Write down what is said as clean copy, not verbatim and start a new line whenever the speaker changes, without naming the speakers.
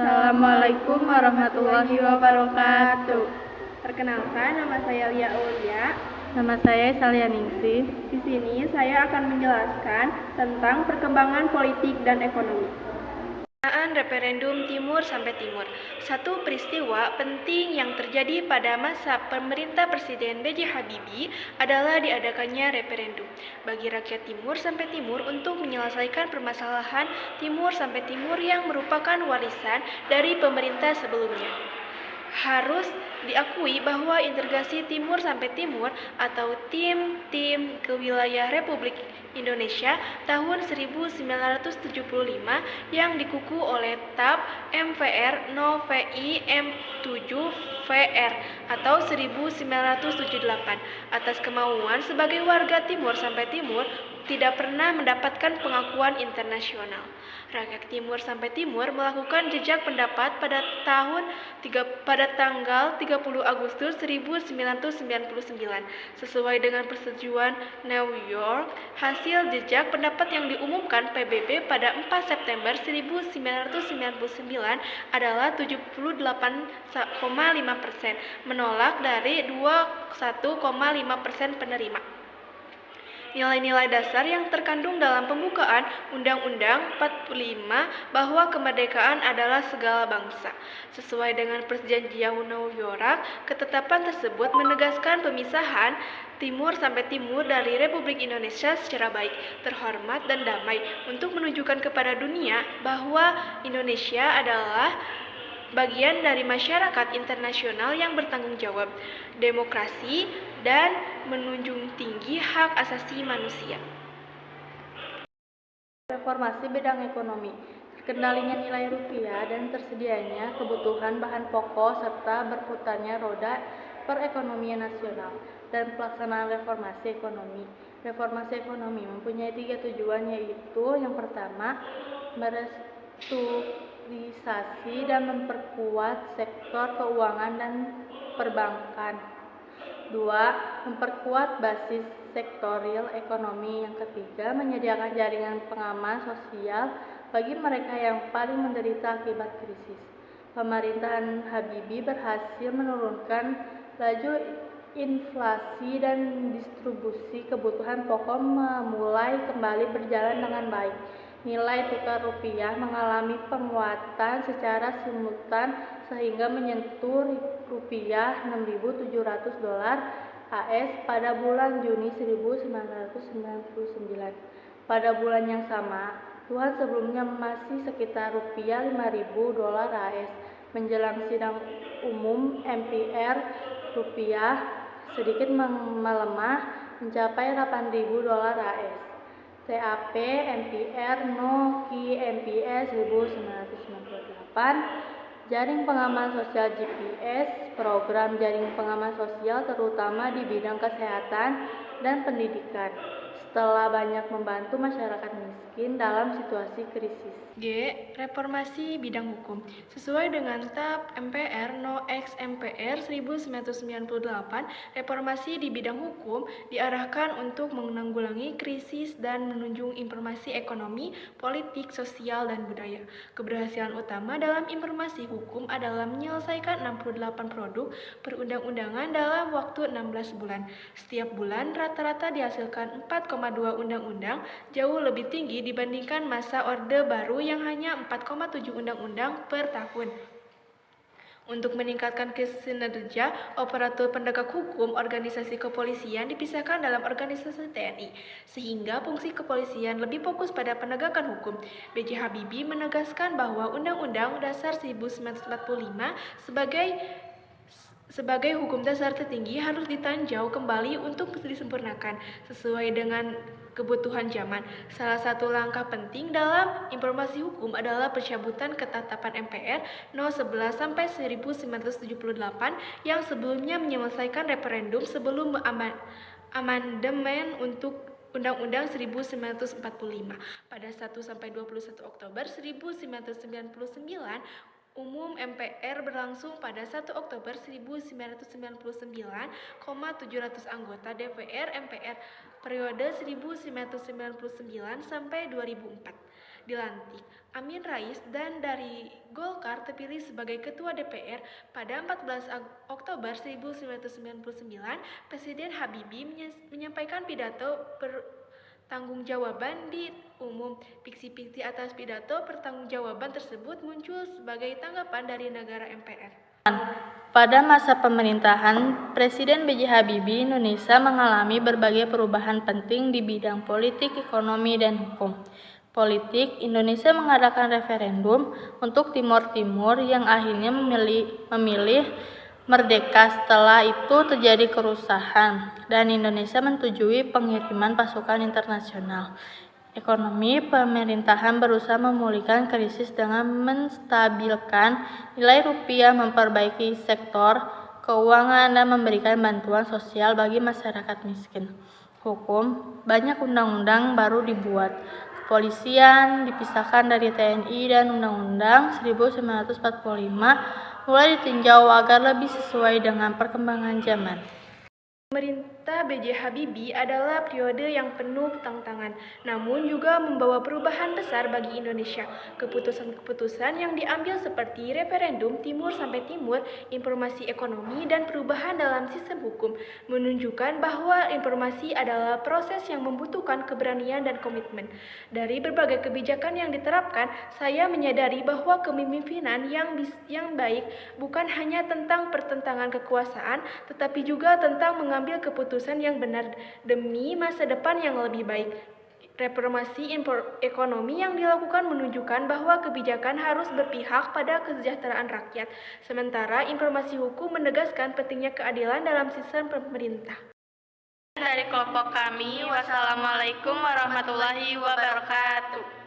Assalamualaikum warahmatullahi wabarakatuh.
Perkenalkan, nama saya Lia Aulia.
Nama saya Salia Ningsih.
Di sini saya akan menjelaskan tentang perkembangan politik dan ekonomi. Pelaksanaan referendum Timur sampai Timur. Satu peristiwa penting yang terjadi pada masa pemerintah Presiden B.J. Habibie adalah diadakannya referendum bagi rakyat Timur sampai Timur untuk menyelesaikan permasalahan Timur sampai Timur yang merupakan warisan dari pemerintah sebelumnya. Harus diakui bahwa integrasi Timur sampai Timur atau tim ke wilayah Republik Indonesia tahun 1975 yang dikuku oleh TAP MVR No VI M7 VR atau 1978 atas kemauan sebagai warga Timur sampai Timur tidak pernah mendapatkan pengakuan internasional. Rakyat Timur sampai Timur melakukan jejak pendapat pada tanggal 30 Agustus 1999 sesuai dengan persetujuan New York. Hasil jejak pendapat yang diumumkan PBB pada 4 September 1999 adalah 78,5%, menolak dari 21,5% penerima. Nilai-nilai dasar yang terkandung dalam pembukaan Undang-Undang 45 bahwa kemerdekaan adalah segala bangsa. Sesuai dengan perjanjian New York, ketetapan tersebut menegaskan pemisahan Timur sampai Timur dari Republik Indonesia secara baik, terhormat, dan damai untuk menunjukkan kepada dunia bahwa Indonesia adalah bagian dari masyarakat internasional yang bertanggung jawab, demokrasi, dan menunjung tinggi hak asasi manusia.
Reformasi bidang ekonomi. Terkendalinya nilai rupiah dan tersedianya kebutuhan bahan pokok serta berputarnya roda perekonomian nasional dan pelaksanaan reformasi ekonomi. Reformasi ekonomi mempunyai 3 tujuan, yaitu yang pertama, merestrukturisasi dan memperkuat sektor keuangan dan perbankan. 2. Memperkuat basis sektor real ekonomi. Yang ketiga, menyediakan jaringan pengaman sosial bagi mereka yang paling menderita akibat krisis. Pemerintahan Habibie berhasil menurunkan laju inflasi dan distribusi kebutuhan pokok memulai kembali berjalan dengan baik. Nilai tukar rupiah mengalami penguatan secara simultan sehingga menyentuh rupiah 6.700 dolar AS pada bulan Juni 1999. Pada bulan yang sama, tuhan sebelumnya masih sekitar rupiah 5.000 dolar AS. Menjelang sidang umum MPR, rupiah sedikit melemah mencapai 8.000 dolar AS. TAP MPR No Ki MPS 1998, Jaring Pengaman Sosial GPS, program jaring pengaman sosial terutama di bidang kesehatan dan pendidikan, setelah banyak membantu masyarakat miskin dalam situasi krisis.
G. Reformasi bidang hukum. Sesuai dengan TAP MPR No X MPR 1998, reformasi di bidang hukum diarahkan untuk menanggulangi krisis dan menunjang informasi ekonomi, politik, sosial, dan budaya. Keberhasilan utama dalam informasi hukum adalah menyelesaikan 68 produk perundang-undangan dalam waktu 16 bulan. Setiap bulan rata-rata dihasilkan 4,2 undang-undang, jauh lebih tinggi dibandingkan masa Orde Baru yang hanya 4,7 undang-undang per tahun. Untuk meningkatkan kinerja operator penegak hukum, organisasi kepolisian dipisahkan dalam organisasi TNI, sehingga fungsi kepolisian lebih fokus pada penegakan hukum. B.J. Habibie menegaskan bahwa Undang-Undang Dasar 1945 sebagai hukum dasar tertinggi harus ditinjau kembali untuk disempurnakan sesuai dengan kebutuhan zaman. Salah satu langkah penting dalam informasi hukum adalah pencabutan ketetapan MPR No 11 sampai 1978 yang sebelumnya menyelesaikan referendum sebelum amandemen untuk Undang-Undang 1945. Pada 1 sampai 21 Oktober 1999, umum MPR berlangsung pada 1 Oktober 1999, 700 anggota DPR MPR periode 1999 sampai 2004. dilantik Amin Rais dan dari Golkar terpilih sebagai Ketua DPR pada 14 Oktober 1999, Presiden Habibie menyampaikan pidato pertanggungjawaban di umum. Fiksi-fiksi atas pidato pertanggungjawaban tersebut muncul sebagai tanggapan dari negara MPR.
Pada masa pemerintahan Presiden B.J. Habibie, Indonesia mengalami berbagai perubahan penting di bidang politik, ekonomi, dan hukum. Politik, Indonesia mengadakan referendum untuk Timor Timur yang akhirnya memilih merdeka. Setelah itu terjadi kerusuhan dan Indonesia menyetujui pengiriman pasukan internasional. Ekonomi, pemerintahan berusaha memulihkan krisis dengan menstabilkan nilai rupiah, memperbaiki sektor keuangan, dan memberikan bantuan sosial bagi masyarakat miskin. Hukum, banyak undang-undang baru dibuat. Kepolisian dipisahkan dari TNI dan Undang-Undang 1945 mulai ditinjau agar lebih sesuai dengan perkembangan zaman.
Pemerintah B.J. Habibie adalah periode yang penuh tantangan, namun juga membawa perubahan besar bagi Indonesia. Keputusan-keputusan yang diambil seperti referendum Timur sampai Timur, informasi ekonomi, dan perubahan dalam sistem hukum menunjukkan bahwa informasi adalah proses yang membutuhkan keberanian dan komitmen. Dari berbagai kebijakan yang diterapkan, saya menyadari bahwa kepemimpinan yang baik bukan hanya tentang pertentangan kekuasaan, tetapi juga tentang mengambil keputusan yang benar demi masa depan yang lebih baik. Reformasi ekonomi yang dilakukan menunjukkan bahwa kebijakan harus berpihak pada kesejahteraan rakyat, sementara informasi hukum menegaskan pentingnya keadilan dalam sistem pemerintah.
Dari kelompok kami, wassalamualaikum warahmatullahi wabarakatuh.